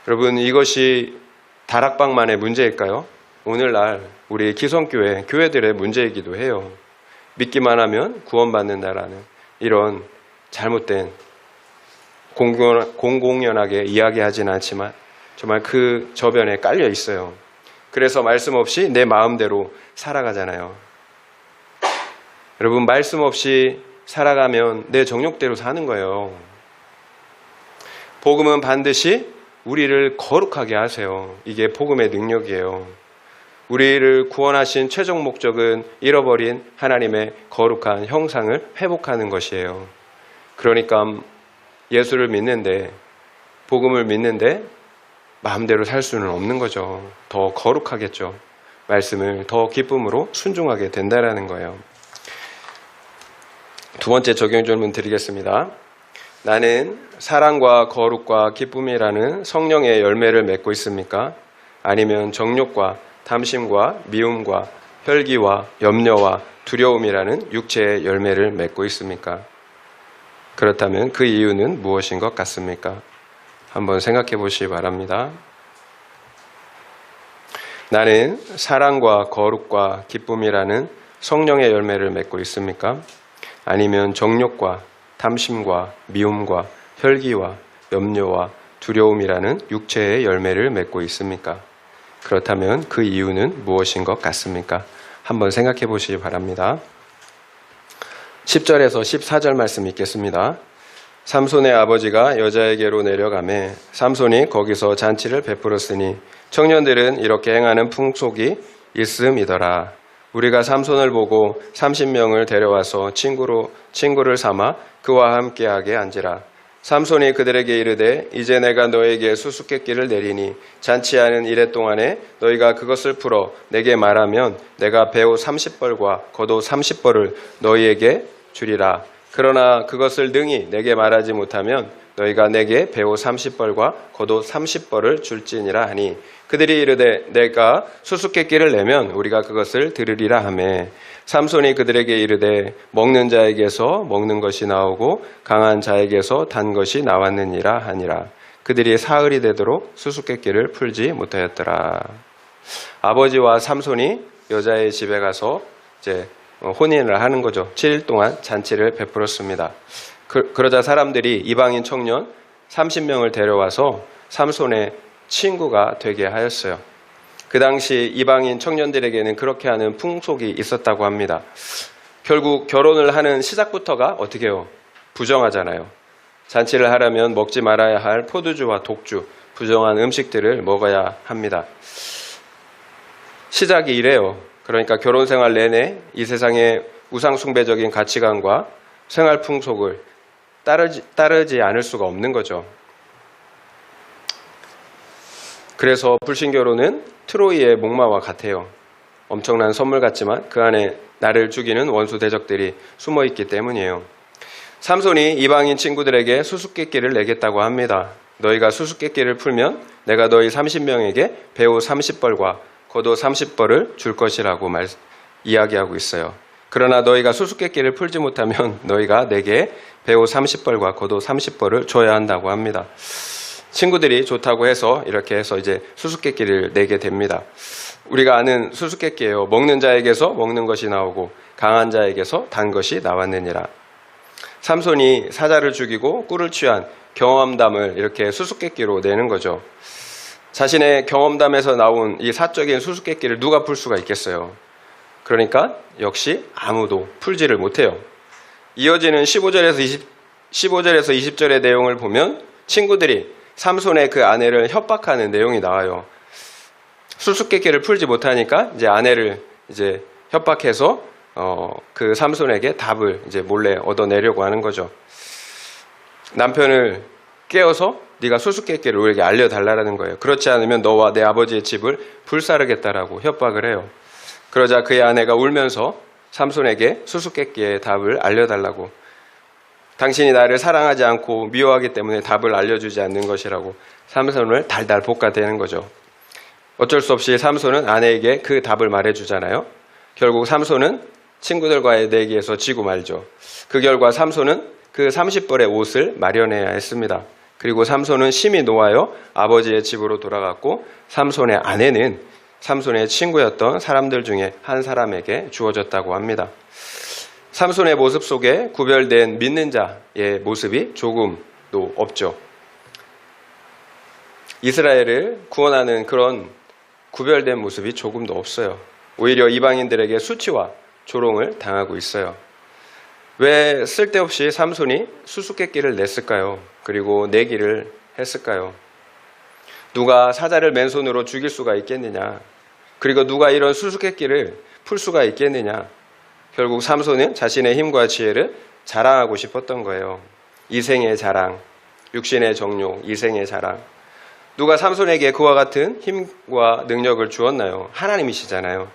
여러분, 이것이 다락방만의 문제일까요? 오늘날 우리 기성교회, 교회들의 문제이기도 해요. 믿기만 하면 구원받는다라는 이런 잘못된 공공연하게 이야기하지는 않지만 정말 그 저변에 깔려 있어요. 그래서 말씀 없이 내 마음대로 살아가잖아요. 여러분, 말씀 없이 살아가면 내 정욕대로 사는 거예요. 복음은 반드시 우리를 거룩하게 하세요. 이게 복음의 능력이에요. 우리를 구원하신 최종 목적은 잃어버린 하나님의 거룩한 형상을 회복하는 것이에요. 그러니까 예수를 믿는데, 복음을 믿는데 마음대로 살 수는 없는 거죠. 더 거룩하겠죠. 말씀을 더 기쁨으로 순종하게 된다라는 거예요. 두 번째 적용 질문 드리겠습니다. 나는 사랑과 거룩과 기쁨이라는 성령의 열매를 맺고 있습니까? 아니면 정욕과 탐심과 미움과 혈기와 염려와 두려움이라는 육체의 열매를 맺고 있습니까? 그렇다면 그 이유는 무엇인 것 같습니까? 한번 생각해 보시기 바랍니다. 나는 사랑과 거룩과 기쁨이라는 성령의 열매를 맺고 있습니까? 아니면 정욕과 탐심과 미움과 혈기와 염려와 두려움이라는 육체의 열매를 맺고 있습니까? 그렇다면 그 이유는 무엇인 것 같습니까? 한번 생각해 보시기 바랍니다. 10절에서 14절 말씀 읽겠습니다. 삼손의 아버지가 여자에게로 내려가매 삼손이 거기서 잔치를 베풀었으니 청년들은 이렇게 행하는 풍속이 있음이더라. 우리가 삼손을 보고 30명을 데려와서 친구를 삼아 그와 함께하게 앉으라. 삼손이 그들에게 이르되 이제 내가 너에게 수수께끼를 내리니 잔치하는 이래 동안에 너희가 그것을 풀어 내게 말하면 내가 배우 30벌과 겉옷 30벌을 너희에게 주리라. 그러나 그것을 능히 내게 말하지 못하면 너희가 내게 배우 30벌과 겉옷 30벌을 줄지니라 하니 그들이 이르되 내가 수수께끼를 내면 우리가 그것을 들으리라 하매 삼손이 그들에게 이르되 먹는 자에게서 먹는 것이 나오고 강한 자에게서 단 것이 나왔느니라 하니라. 그들이 사흘이 되도록 수수께끼를 풀지 못하였더라. 아버지와 삼손이 여자의 집에 가서 이제 혼인을 하는 거죠. 7일 동안 잔치를 베풀었습니다. 그러자 사람들이 이방인 청년 30명을 데려와서 삼손의 친구가 되게 하였어요. 그 당시 이방인 청년들에게는 그렇게 하는 풍속이 있었다고 합니다. 결국 결혼을 하는 시작부터가 어떻게 해요? 부정하잖아요. 잔치를 하려면 먹지 말아야 할 포도주와 독주, 부정한 음식들을 먹어야 합니다. 시작이 이래요. 그러니까 결혼 생활 내내 이 세상의 우상숭배적인 가치관과 생활 풍속을 따르지 않을 수가 없는 거죠. 그래서 불신결혼은 트로이의 목마와 같아요. 엄청난 선물 같지만 그 안에 나를 죽이는 원수 대적들이 숨어있기 때문이에요. 삼손이 이방인 친구들에게 수수께끼를 내겠다고 합니다. 너희가 수수께끼를 풀면 내가 너희 30명에게 배우 30벌과 겉옷 30벌을 줄 것이라고 이야기하고 있어요. 그러나 너희가 수수께끼를 풀지 못하면 너희가 내게 배우 30벌과 겉옷 30벌을 줘야 한다고 합니다. 친구들이 좋다고 해서 이렇게 해서 이제 수수께끼를 내게 됩니다. 우리가 아는 수수께끼예요. 먹는 자에게서 먹는 것이 나오고 강한 자에게서 단 것이 나왔느니라. 삼손이 사자를 죽이고 꿀을 취한 경험담을 이렇게 수수께끼로 내는 거죠. 자신의 경험담에서 나온 이 사적인 수수께끼를 누가 풀 수가 있겠어요. 그러니까 역시 아무도 풀지를 못해요. 이어지는 15절에서 20절의 내용을 보면 친구들이 삼손의 그 아내를 협박하는 내용이 나와요. 수수께끼를 풀지 못하니까 이제 아내를 이제 협박해서 그 삼손에게 답을 이제 몰래 얻어내려고 하는 거죠. 남편을 깨워서 네가 수수께끼를 우리에게 알려달라는 거예요. 그렇지 않으면 너와 내 아버지의 집을 불사르겠다라고 협박을 해요. 그러자 그의 아내가 울면서 삼손에게 수수께끼의 답을 알려달라고, 당신이 나를 사랑하지 않고 미워하기 때문에 답을 알려주지 않는 것이라고 삼손을 달달 볶아대는 거죠. 어쩔 수 없이 삼손은 아내에게 그 답을 말해주잖아요. 결국 삼손은 친구들과의 내기에서 지고 말죠. 그 결과 삼손은 그 30벌의 옷을 마련해야 했습니다. 그리고 삼손은 심히 노하여 아버지의 집으로 돌아갔고, 삼손의 아내는 삼손의 친구였던 사람들 중에 한 사람에게 주어졌다고 합니다. 삼손의 모습 속에 구별된 믿는 자의 모습이 조금도 없죠. 이스라엘을 구원하는 그런 구별된 모습이 조금도 없어요. 오히려 이방인들에게 수치와 조롱을 당하고 있어요. 왜 쓸데없이 삼손이 수수께끼를 냈을까요? 그리고 내기를 했을까요? 누가 사자를 맨손으로 죽일 수가 있겠느냐? 그리고 누가 이런 수수께끼를 풀 수가 있겠느냐? 결국 삼손은 자신의 힘과 지혜를 자랑하고 싶었던 거예요. 이생의 자랑, 육신의 정욕, 이생의 자랑. 누가 삼손에게 그와 같은 힘과 능력을 주었나요? 하나님이시잖아요.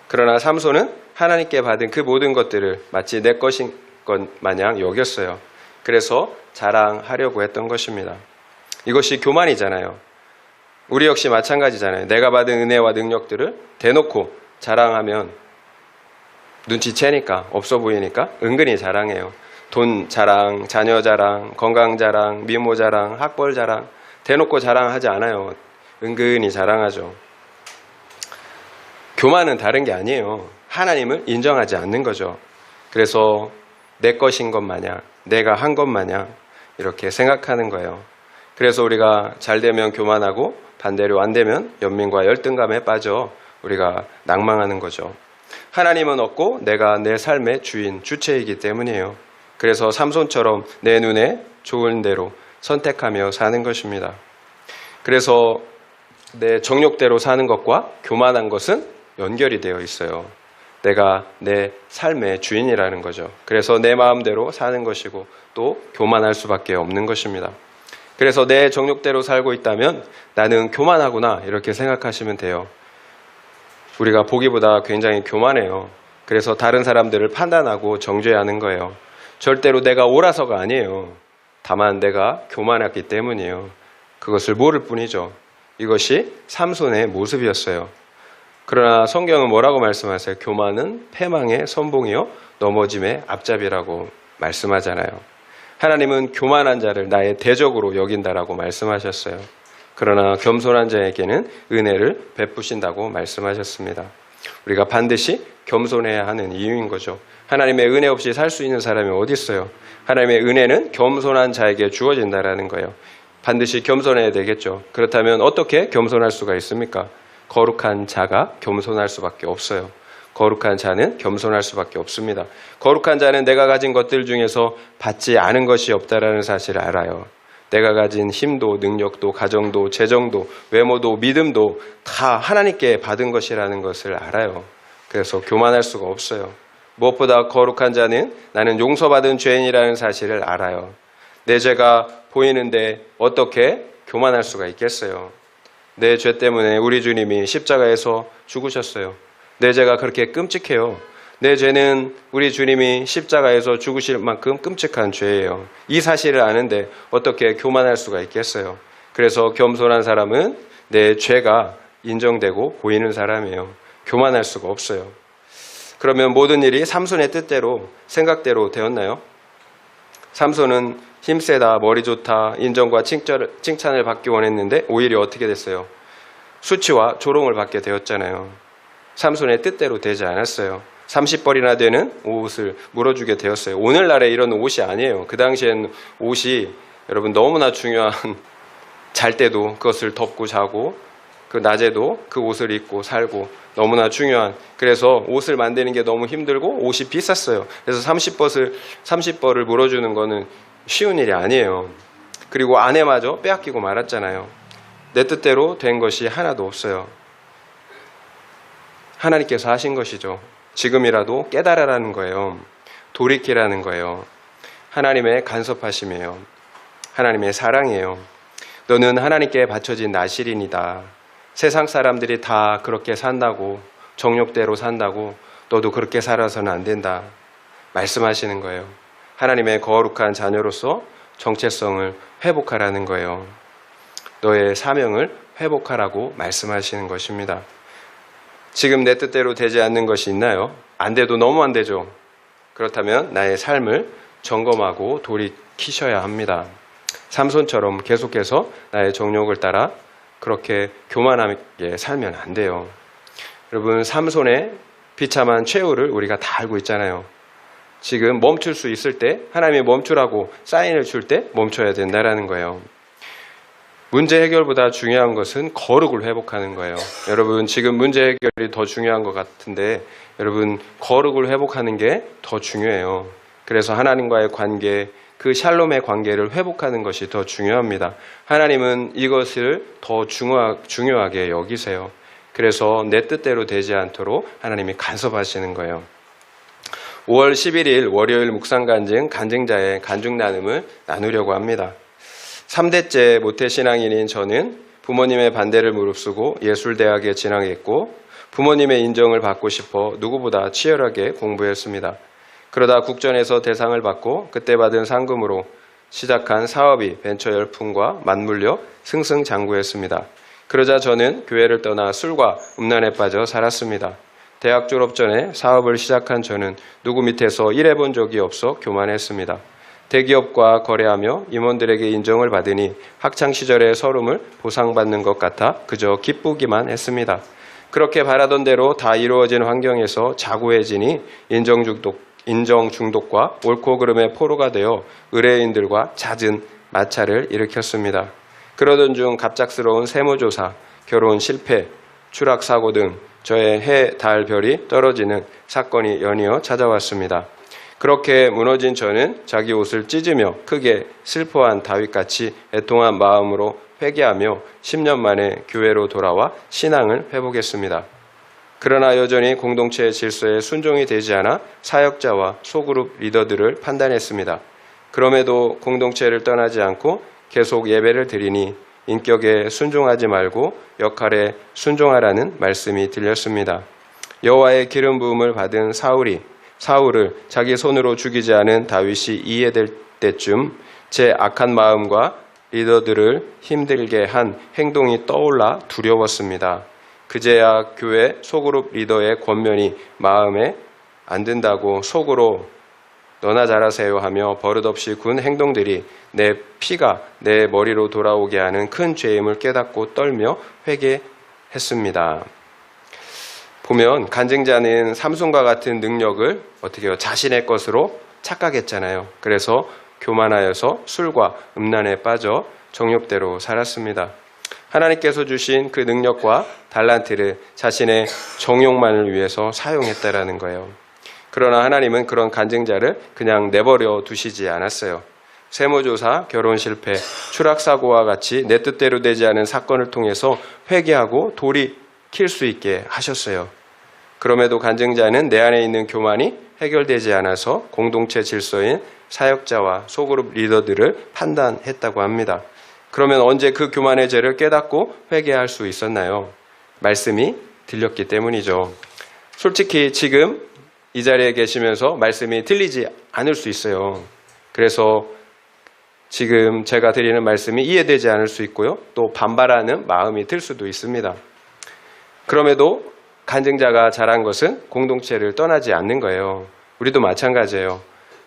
그러나 삼손은 하나님께 받은 그 모든 것들을 마치 내 것인 것 마냥 여겼어요. 그래서 자랑하려고 했던 것입니다. 이것이 교만이잖아요. 우리 역시 마찬가지잖아요. 내가 받은 은혜와 능력들을 대놓고 자랑하면 눈치채니까, 없어 보이니까 은근히 자랑해요. 돈 자랑, 자녀 자랑, 건강 자랑, 미모 자랑, 학벌 자랑, 대놓고 자랑하지 않아요. 은근히 자랑하죠. 교만은 다른 게 아니에요. 하나님을 인정하지 않는 거죠. 그래서 내 것인 것 마냥, 내가 한 것 마냥 이렇게 생각하는 거예요. 그래서 우리가 잘 되면 교만하고 반대로 안 되면 연민과 열등감에 빠져 우리가 낭망하는 거죠. 하나님은 없고 내가 내 삶의 주인, 주체이기 때문이에요. 그래서 삼손처럼 내 눈에 좋은 대로 선택하며 사는 것입니다. 그래서 내 정욕대로 사는 것과 교만한 것은 연결이 되어 있어요. 내가 내 삶의 주인이라는 거죠. 그래서 내 마음대로 사는 것이고 또 교만할 수밖에 없는 것입니다. 그래서 내 정욕대로 살고 있다면 나는 교만하구나 이렇게 생각하시면 돼요. 우리가 보기보다 굉장히 교만해요. 그래서 다른 사람들을 판단하고 정죄하는 거예요. 절대로 내가 옳아서가 아니에요. 다만 내가 교만했기 때문이에요. 그것을 모를 뿐이죠. 이것이 삼손의 모습이었어요. 그러나 성경은 뭐라고 말씀하세요? 교만은 패망의 선봉이요 넘어짐의 앞잡이라고 말씀하잖아요. 하나님은 교만한 자를 나의 대적으로 여긴다라고 말씀하셨어요. 그러나 겸손한 자에게는 은혜를 베푸신다고 말씀하셨습니다. 우리가 반드시 겸손해야 하는 이유인 거죠. 하나님의 은혜 없이 살 수 있는 사람이 어디 있어요? 하나님의 은혜는 겸손한 자에게 주어진다라는 거예요. 반드시 겸손해야 되겠죠. 그렇다면 어떻게 겸손할 수가 있습니까? 거룩한 자가 겸손할 수밖에 없어요. 거룩한 자는 겸손할 수밖에 없습니다. 거룩한 자는 내가 가진 것들 중에서 받지 않은 것이 없다라는 사실을 알아요. 내가 가진 힘도, 능력도, 가정도, 재정도, 외모도, 믿음도 다 하나님께 받은 것이라는 것을 알아요. 그래서 교만할 수가 없어요. 무엇보다 거룩한 자는 나는 용서받은 죄인이라는 사실을 알아요. 내 죄가 보이는데 어떻게 교만할 수가 있겠어요? 내 죄 때문에 우리 주님이 십자가에서 죽으셨어요. 내 죄가 그렇게 끔찍해요. 내 죄는 우리 주님이 십자가에서 죽으실 만큼 끔찍한 죄예요. 이 사실을 아는데 어떻게 교만할 수가 있겠어요? 그래서 겸손한 사람은 내 죄가 인정되고 보이는 사람이에요. 교만할 수가 없어요. 그러면 모든 일이 삼손의 뜻대로, 생각대로 되었나요? 삼손은 힘세다, 머리 좋다, 인정과 칭찬을 받기 원했는데 오히려 어떻게 됐어요? 수치와 조롱을 받게 되었잖아요. 삼손의 뜻대로 되지 않았어요. 30벌이나 되는 옷을 물어주게 되었어요. 오늘날에 이런 옷이 아니에요. 그 당시엔 옷이 여러분 너무나 중요한, 잘 때도 그것을 덮고 자고 그 낮에도 그 옷을 입고 살고 너무나 중요한, 그래서 옷을 만드는 게 너무 힘들고 옷이 비쌌어요. 그래서 30벌을 물어주는 거는 쉬운 일이 아니에요. 그리고 아내마저 빼앗기고 말았잖아요. 내 뜻대로 된 것이 하나도 없어요. 하나님께서 하신 것이죠. 지금이라도 깨달으라는 거예요. 돌이키라는 거예요. 하나님의 간섭하심이에요. 하나님의 사랑이에요. 너는 하나님께 바쳐진 나실인이다. 세상 사람들이 다 그렇게 산다고, 정욕대로 산다고 너도 그렇게 살아서는 안 된다 말씀하시는 거예요. 하나님의 거룩한 자녀로서 정체성을 회복하라는 거예요. 너의 사명을 회복하라고 말씀하시는 것입니다. 지금 내 뜻대로 되지 않는 것이 있나요? 안 돼도 너무 안 되죠. 그렇다면 나의 삶을 점검하고 돌이키셔야 합니다. 삼손처럼 계속해서 나의 정욕을 따라 그렇게 교만하게 살면 안 돼요. 여러분, 삼손의 비참한 최후를 우리가 다 알고 있잖아요. 지금 멈출 수 있을 때, 하나님이 멈추라고 사인을 줄 때 멈춰야 된다라는 거예요. 문제 해결보다 중요한 것은 거룩을 회복하는 거예요. 여러분, 지금 문제 해결이 더 중요한 것 같은데 여러분, 거룩을 회복하는 게 더 중요해요. 그래서 하나님과의 관계, 그 샬롬의 관계를 회복하는 것이 더 중요합니다. 하나님은 이것을 더 중요하게 여기세요. 그래서 내 뜻대로 되지 않도록 하나님이 간섭하시는 거예요. 5월 11일 월요일 묵상간증 간증자의 간증 나눔을 나누려고 합니다. 3대째 모태신앙인인 저는 부모님의 반대를 무릅쓰고 예술대학에 진학했고 부모님의 인정을 받고 싶어 누구보다 치열하게 공부했습니다. 그러다 국전에서 대상을 받고 그때 받은 상금으로 시작한 사업이 벤처 열풍과 맞물려 승승장구했습니다. 그러자 저는 교회를 떠나 술과 음란에 빠져 살았습니다. 대학 졸업 전에 사업을 시작한 저는 누구 밑에서 일해본 적이 없어 교만했습니다. 대기업과 거래하며 임원들에게 인정을 받으니 학창시절의 서름을 보상받는 것 같아 그저 기쁘기만 했습니다. 그렇게 바라던 대로 다 이루어진 환경에서 자고해지니 인정 중독과 옳고 그름의 포로가 되어 의뢰인들과 잦은 마찰을 일으켰습니다. 그러던 중 갑작스러운 세무조사, 결혼 실패, 추락사고 등 저의 해, 달, 별이 떨어지는 사건이 연이어 찾아왔습니다. 그렇게 무너진 저는 자기 옷을 찢으며 크게 슬퍼한 다윗같이 애통한 마음으로 회개하며 10년 만에 교회로 돌아와 신앙을 회복했습니다. 그러나 여전히 공동체의 질서에 순종이 되지 않아 사역자와 소그룹 리더들을 판단했습니다. 그럼에도 공동체를 떠나지 않고 계속 예배를 드리니 인격에 순종하지 말고 역할에 순종하라는 말씀이 들렸습니다. 여호와의 기름 부음을 받은 사울을 자기 손으로 죽이지 않은 다윗이 이해될 때쯤 제 악한 마음과 리더들을 힘들게 한 행동이 떠올라 두려웠습니다. 그제야 교회 소그룹 리더의 권면이 마음에 안 든다고 속으로 너나 잘하세요 하며 버릇없이 군 행동들이 내 피가 내 머리로 돌아오게 하는 큰 죄임을 깨닫고 떨며 회개했습니다. 보면 간증자는 삼손과 같은 능력을 어떻게 해요? 자신의 것으로 착각했잖아요. 그래서 교만하여서 술과 음란에 빠져 정욕대로 살았습니다. 하나님께서 주신 그 능력과 달란트를 자신의 정욕만을 위해서 사용했다라는 거예요. 그러나 하나님은 그런 간증자를 그냥 내버려 두시지 않았어요. 세무조사, 결혼 실패, 추락사고와 같이 내 뜻대로 되지 않은 사건을 통해서 회개하고 돌이킬 수 있게 하셨어요. 그럼에도 간증자는 내 안에 있는 교만이 해결되지 않아서 공동체 질서인 사역자와 소그룹 리더들을 판단했다고 합니다. 그러면 언제 그 교만의 죄를 깨닫고 회개할 수 있었나요? 말씀이 들렸기 때문이죠. 솔직히 지금 이 자리에 계시면서 말씀이 들리지 않을 수 있어요. 그래서 지금 제가 드리는 말씀이 이해되지 않을 수 있고요. 또 반발하는 마음이 들 수도 있습니다. 그럼에도 간증자가 잘한 것은 공동체를 떠나지 않는 거예요. 우리도 마찬가지예요.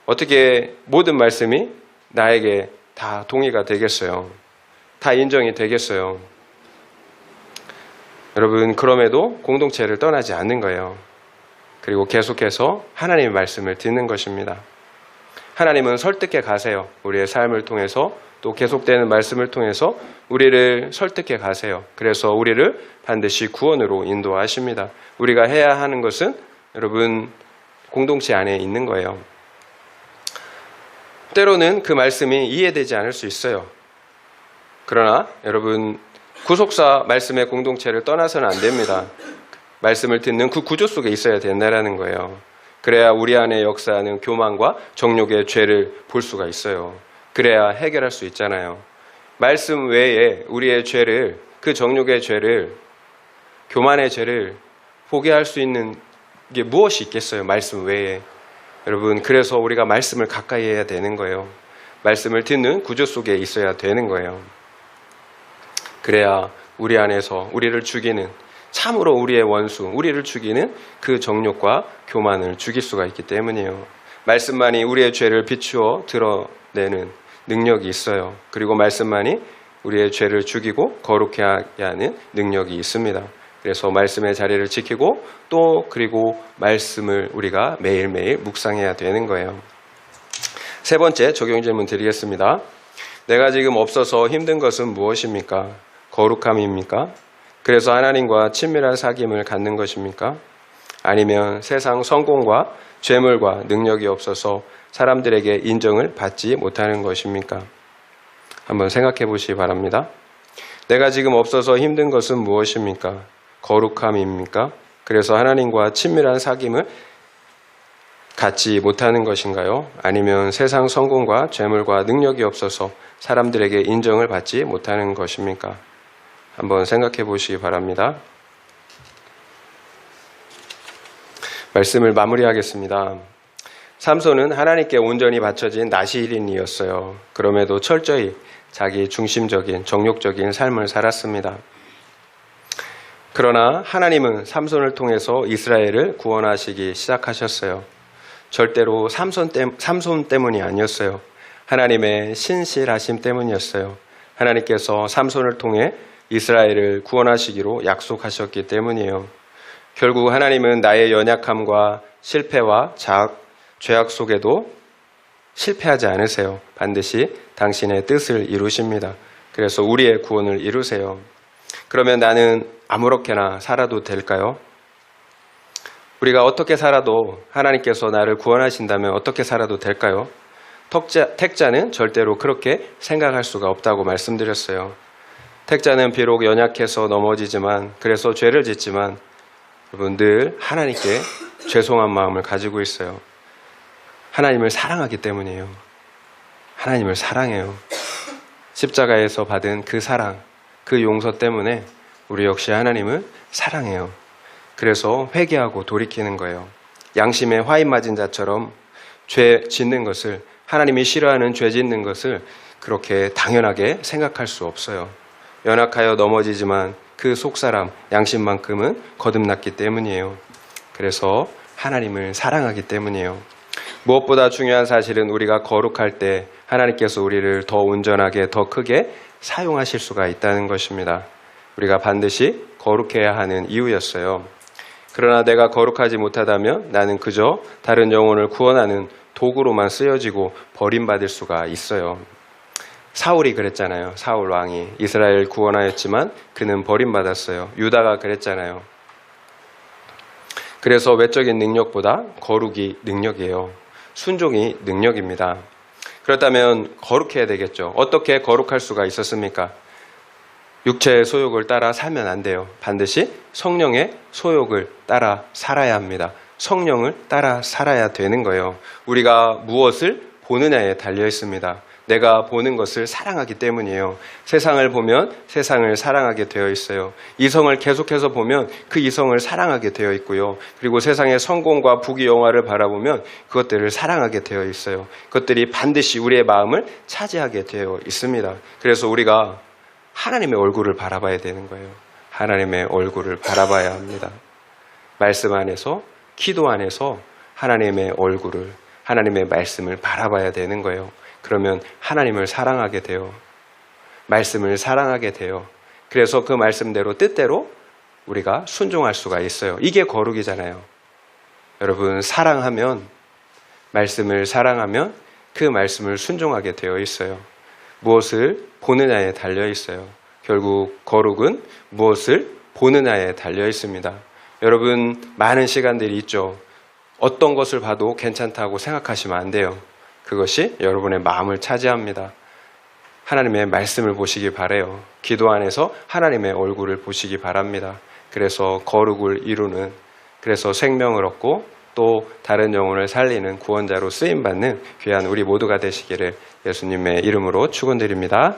어떻게 모든 말씀이 나에게 다 동의가 되겠어요? 다 인정이 되겠어요? 여러분, 그럼에도 공동체를 떠나지 않는 거예요. 그리고 계속해서 하나님의 말씀을 듣는 것입니다. 하나님은 설득해 가세요. 우리의 삶을 통해서 또 계속되는 말씀을 통해서 우리를 설득해 가세요. 그래서 우리를 반드시 구원으로 인도하십니다. 우리가 해야 하는 것은 여러분 공동체 안에 있는 거예요. 때로는 그 말씀이 이해되지 않을 수 있어요. 그러나 여러분 구속사 말씀의 공동체를 떠나서는 안 됩니다. 말씀을 듣는 그 구조 속에 있어야 된다는 거예요. 그래야 우리 안에 역사하는 교만과 정욕의 죄를 볼 수가 있어요. 그래야 해결할 수 있잖아요. 말씀 외에 우리의 죄를, 그 정욕의 죄를, 교만의 죄를 보게 할 수 있는 게 무엇이 있겠어요? 말씀 외에. 여러분, 그래서 우리가 말씀을 가까이 해야 되는 거예요. 말씀을 듣는 구조 속에 있어야 되는 거예요. 그래야 우리 안에서 우리를 죽이는, 참으로 우리의 원수, 우리를 죽이는 그 정욕과 교만을 죽일 수가 있기 때문이에요. 말씀만이 우리의 죄를 비추어 드러내는 능력이 있어요. 그리고 말씀만이 우리의 죄를 죽이고 거룩해 하는 능력이 있습니다. 그래서 말씀의 자리를 지키고 또 그리고 말씀을 우리가 매일매일 묵상해야 되는 거예요. 세 번째 적용 질문 드리겠습니다. 내가 지금 없어서 힘든 것은 무엇입니까? 거룩함입니까? 그래서 하나님과 친밀한 사귐을 갖는 것입니까? 아니면 세상 성공과 재물과 능력이 없어서 사람들에게 인정을 받지 못하는 것입니까? 한번 생각해 보시기 바랍니다. 내가 지금 없어서 힘든 것은 무엇입니까? 거룩함입니까? 그래서 하나님과 친밀한 사귐을 갖지 못하는 것인가요? 아니면 세상 성공과 재물과 능력이 없어서 사람들에게 인정을 받지 못하는 것입니까? 한번 생각해 보시기 바랍니다. 말씀을 마무리하겠습니다. 삼손은 하나님께 온전히 바쳐진 나시린이었어요. 그럼에도 철저히 자기 중심적인 정욕적인 삶을 살았습니다. 그러나 하나님은 삼손을 통해서 이스라엘을 구원하시기 시작하셨어요. 절대로 삼손 때문이 아니었어요. 하나님의 신실하심 때문이었어요. 하나님께서 삼손을 통해 이스라엘을 구원하시기로 약속하셨기 때문이에요. 결국 하나님은 나의 연약함과 실패와 죄악 속에도 실패하지 않으세요. 반드시 당신의 뜻을 이루십니다. 그래서 우리의 구원을 이루세요. 그러면 나는 아무렇게나 살아도 될까요? 우리가 어떻게 살아도 하나님께서 나를 구원하신다면 어떻게 살아도 될까요? 택자는 절대로 그렇게 생각할 수가 없다고 말씀드렸어요. 택자는 비록 연약해서 넘어지지만, 그래서 죄를 짓지만 여러분 늘 하나님께 죄송한 마음을 가지고 있어요. 하나님을 사랑하기 때문이에요. 하나님을 사랑해요. 십자가에서 받은 그 사랑, 그 용서 때문에 우리 역시 하나님을 사랑해요. 그래서 회개하고 돌이키는 거예요. 양심에 화인 맞은 자처럼 죄 짓는 것을, 하나님이 싫어하는 죄 짓는 것을 그렇게 당연하게 생각할 수 없어요. 연약하여 넘어지지만 그 속사람, 양심만큼은 거듭났기 때문이에요. 그래서 하나님을 사랑하기 때문이에요. 무엇보다 중요한 사실은 우리가 거룩할 때 하나님께서 우리를 더 온전하게, 더 크게 사용하실 수가 있다는 것입니다. 우리가 반드시 거룩해야 하는 이유였어요. 그러나 내가 거룩하지 못하다면 나는 그저 다른 영혼을 구원하는 도구로만 쓰여지고 버림받을 수가 있어요. 사울이 그랬잖아요. 사울 왕이 이스라엘 구원하였지만 그는 버림받았어요. 유다가 그랬잖아요. 그래서 외적인 능력보다 거룩이 능력이에요. 순종이 능력입니다. 그렇다면 거룩해야 되겠죠. 어떻게 거룩할 수가 있었습니까? 육체의 소욕을 따라 살면 안 돼요. 반드시 성령의 소욕을 따라 살아야 합니다. 성령을 따라 살아야 되는 거예요. 우리가 무엇을 보느냐에 달려 있습니다. 내가 보는 것을 사랑하기 때문이에요. 세상을 보면 세상을 사랑하게 되어 있어요. 이성을 계속해서 보면 그 이성을 사랑하게 되어 있고요. 그리고 세상의 성공과 부귀영화를 바라보면 그것들을 사랑하게 되어 있어요. 그것들이 반드시 우리의 마음을 차지하게 되어 있습니다. 그래서 우리가 하나님의 얼굴을 바라봐야 되는 거예요. 하나님의 얼굴을 바라봐야 합니다. 말씀 안에서, 기도 안에서 하나님의 얼굴을, 하나님의 말씀을 바라봐야 되는 거예요. 그러면 하나님을 사랑하게 돼요. 말씀을 사랑하게 돼요. 그래서 그 말씀대로 뜻대로 우리가 순종할 수가 있어요. 이게 거룩이잖아요. 여러분, 사랑하면, 말씀을 사랑하면 그 말씀을 순종하게 되어 있어요. 무엇을 보느냐에 달려 있어요. 결국 거룩은 무엇을 보느냐에 달려 있습니다. 여러분, 많은 시간들이 있죠. 어떤 것을 봐도 괜찮다고 생각하시면 안 돼요. 그것이 여러분의 마음을 차지합니다. 하나님의 말씀을 보시기 바라요. 기도 안에서 하나님의 얼굴을 보시기 바랍니다. 그래서 거룩을 이루는, 그래서 생명을 얻고 또 다른 영혼을 살리는 구원자로 쓰임받는 귀한 우리 모두가 되시기를 예수님의 이름으로 축원드립니다.